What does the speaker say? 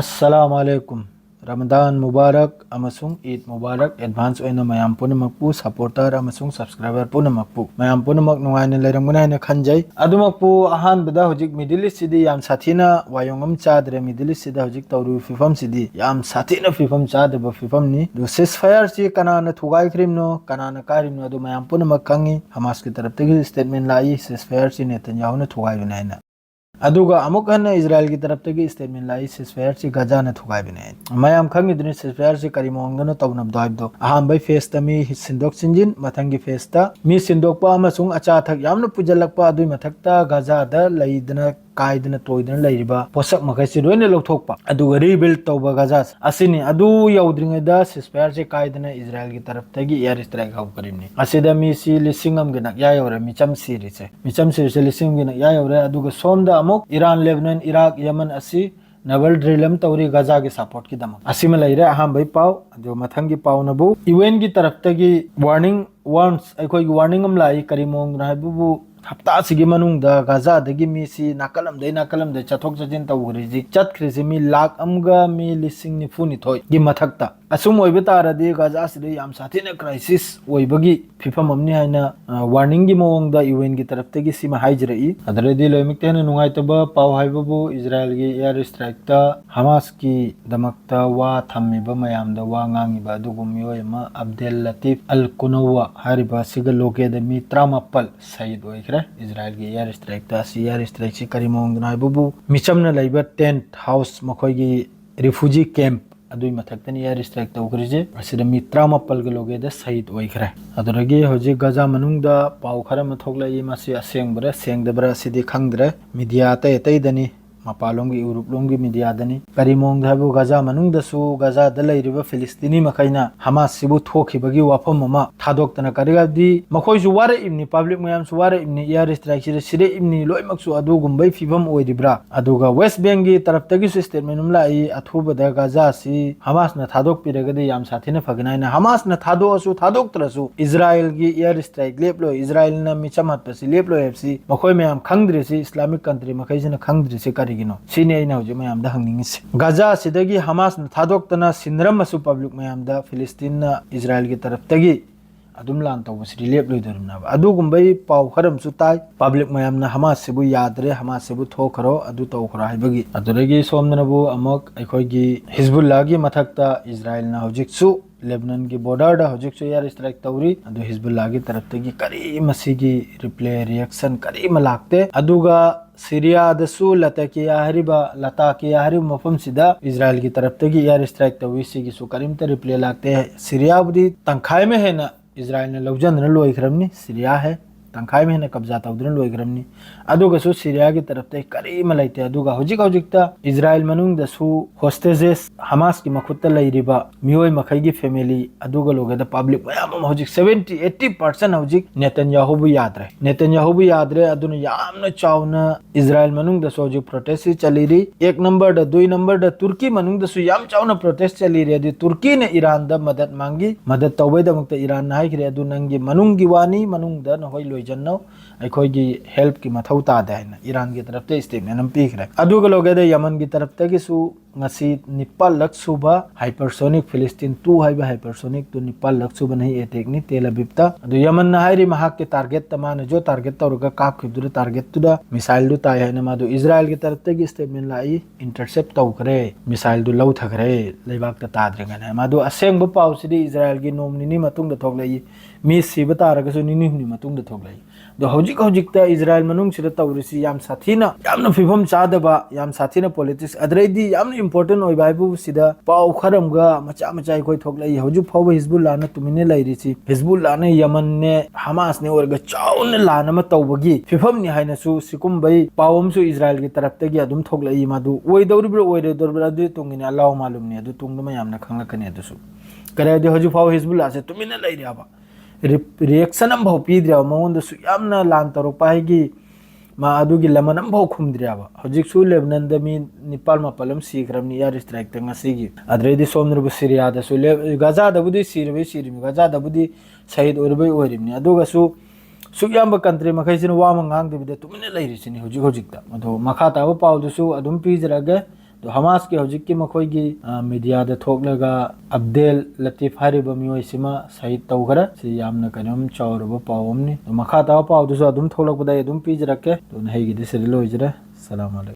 अस्सलामुअलैकुम रमदान मुबारक अमसुंग ईद मुबारक advance ओइना मयाम पुनमकपु supporter अमसुंग subscriber पुनमकपु मयाम पुनमक नुंगाइना लेरंगुना हैना खंजै अदुमकपु अहानबदा हुजिक middle east सिदी याम साथीना वायोंगम चादरे middle east सिदा हुजिक तौरु फिफम सिदी याम साथीना फिफम चादब फिफमनी दु सिसफायर सी कनाना थुगाइख्रिमनो कनाना कारिमनो अदु मयाम पुनमक खंगी हमास की तरफ तगी स्टेटमेंट लाई सिसफायर सी नेतन्याहु ने थुगाइबना हैना अदुगा अमुक हन इजराइल की तरफ तगी स्टेटमेंट लाई सिसफायर सी गजा न थुगाइबने मयाम खंगिदुनि सिसफायर सी करी मोंगनो तौनब दाइबदो अहाम बै फेस तमी सिंदोक सिंजिन मथंगी फेस ता मी सिंदोकपा अमसुंग अचा थक यामन पुजलकपा अदुइ मथकता गजा दा लैदना कायदना तोयदना लैरिबा पोसक मखैसि रोइने लौथोकपा अदुगा रिबिल्ड तौबा गजा असिनि अदु यौद्रिङैदा सिसफायर से कायदना इजराइल की तरफ तगी एयर स्ट्राइक हाउ करिमनि असिदा मी सी लिसिंगम गना यायौरे मिचम सिरिसे लिसिंग गना यायौरे अदुगा सोमदा अमुक ईरान लेबनान इराक यमन असि नवल ड्रिलम तौरी गजा के सपोर्ट की दम असिम लैरे अहम बै पाव जो मथंगी पाव नबु यूएन की तरफ तगी वार्निंग वार्न्स अखोई वार्निंग अम लाई करी मोंग नाइबु हफ्ता सिगी मनुंग दा गजा दगी मी सी नाकलम दे चथोक चजिन तौगरिजि चतख्रिजि मी लाख अमगा मी लिसिंग निफुनि थोय गी मथकता असुम ओइबे तारदि गजा सिदे याम साथिना क्राइसिस ओइबगी फिफम अमनि हाइना वार्निंग गी मोंग दा यूएन की तरफ तगी सिमा हाइजरई अदरेदि लोइमिकतेन नुंगाइतबा पाव हाइबबु इजराइल गी एयर स्ट्राइक ता हमास की दमकता वा थम्मिबा मयाम दा वा ngangiba adugumi oyama Abdel Latif Al Kunawa hariba siga loke da mi 34 sayid oikre Israel की एयर स्ट्राइक ता सी एयर स्ट्राइक से करी मोंग नाय बुबु मिचमना लाइबा टेंट हाउस मखोय गी रिफ्यूजी कैंप अदुई मथक्तनी एयर स्ट्राइक तौकरिजे असिदा मी 34 ग लोगे दा शहीद ओइखरे अदरगी होजि गजा मनुंग दा पाव खरम थोकलाई मासी असेंगबरा सेंगदबरा सिदि खंगद्रे मीडिया तै तैदनी मपालोंगी यूरोपलोंगी मीडिया दनी करीमोंग धाबु गजा मनुंग दसु गजा दलैरिबा फिलिस्तीनी मखैना हमास सिबु थोखिबगी वाफम ममा थादोक्तना करिगादि मखोइसु वारे इमनी पब्लिक मयाम सु वारे इमनी एयर स्ट्राइक सिरे इमनी लोइमक्सु अदुगुंबै फिबम ओइरिब्रा अदुगा वेस्ट बैंक गी तरफ तगी स्टेटमेंट उमलाई अथुबदा गजा सि हमास न थादोक पिरगदि याम साथिना फगनाइना हमास न थादोसु थादोक्त्रसु इजराइल गी एयर स्ट्राइक लेपलो इजराइल न मिचमत पसि लेपलो एफसी मखोइ मयाम खंगद्रिसि इस्लामिक कंट्री मखैजना खंगद्रिसि गिनो सिने आइना होजे मयाम दा हंगनिंगिस गजा सिदगी हमास न थादोक्तना सिनरम असु पब्लिक मयाम दा फिलिस्तीन न इजराइल की तरफ तगी अदुम लान तौबस रिलेप लोइदरना अदुगुंबै पाव खरम सु ताइ पब्लिक मयाम न हमास सिबु यादरे हमास सिबु थोखरो अदु तौखरो हाइबगी अदुरगी सोमनबु अमक अखोइगी हिजबुल्लाह गी मथक्ता इजराइल न होजिकसु लेबनान की बॉर्डर दा होजिकसु एयर स्ट्राइक तौरी अदु हिजबुल्लाह की तरफ तगी करी मसीगी रिप्ले रिएक्शन करी मलाकते अदुगा सीरिया दसु लताकिया हरिब मफम सिदा इजराइल की तरफ तगी एयर स्ट्राइक तौरी सिगी सु करीम त रिप्ले लागते है सीरिया बुदी तंखाय में है ना इजराइल ने लौजन न लोइखरमनी सीरिया है तंखाय में है ना कब्जा तौदरन लोइखरमनी अदुगसु सीरिया की तरफ ते करी मलाइते अदुगा होजिकता इजराइल मनुंग दसु होस्टेजेस हमास की मखुत्ता लैरिबा मियोय मखैगी फैमिली अदुगा लोगेदा पब्लिक मयाम होजिक 70-80% होजिक नेतन्याहु बु यादरे अदुन यामना चावना इजराइल मनुंग दसु होजिक प्रोटेस्ट चलीरी 1 नंबर दा 2 नंबर दा तुर्की मनुंग दसु याम चावना प्रोटेस्ट चलीरी अदि तुर्की ने ईरान दा मदद मांगी मदद तौबैदा मुक्त ईरान नाय करे अदु नंगी मनुंगी वानी मनुंग दा नहोय लोइजन्नो अखोइगी हेल्प की मथौ तादा है ईरान की तरफ से स्टेटमेंट हम पीखरे अदुगा लोगेदा यमन की तरफ तगिसु ngasi nipal lak suba hypersonic Philistine 2 haiba hypersonic to nipal lak suba nahi attack ni Tel Aviv ta adu Yemen na hairi mahak ke target tamana jo target tawruga kap khibdur target tu da missile du ta hai na ma do Israel ki taraf te statement lai intercept taw kare missile du lau thakre leibak ta tadrenga na ma do aseng ba paw sidi Israel gi nom ni matung da thok lai mi siba taraga su ni matung da thok lai do hojik ta Israel manung sida tawrisi yam sathina yamna fifam chadaba yam sathina politics adreidi yamna important oi baibu sida paw kharam ga macha koi thoklai hoju phaw hizbullah na tumine lairisi hizbullah na yaman ne hamas ne orga chaun la na ma tawbagi fifam ni haina su sikum bai pawum su Israel ki taraf tagi adum thoklai madu oi dawribra adu tungini Allah malum ne adu tungma yamna khangakane adu su kare de hoju phaw hizbullah se tumine lairi aba reaction हम भाव पीद्रे मौन दसु यामना लान तरो पाएगी मा अदुगी लमन हम भाव खुमद्रे अब हजिक सु लेबनान द मी निपाल मापलम सीखरमनी यार स्ट्राइक तंग सिगी अद्रेदी सोमनरबु सीरिया दसु ले गजा दबुदी सीरमी गजा दबुदी शहीद ओरबे ओरिमनी अदुगसु सुयाम कंट्री मखैसिन वाम ngang देबदे तुमिने लैरिसिनी हजिक ता मधो मखा ताबो पाउदसु अदुम पीजरगे तो हमास के हजिक की मखोई की मीडिया दे थोकलेगा अब्देल लतीफ हारिबा मियोय सिमा शहीद तौखरा सि यामना कनम चौरबा पावमनी तो मखा ता पाव दुसो अदुम थोलकबदा अदुम पीजरके तो नहेगी दिसरि लोइजरा सलाम अलैकुम।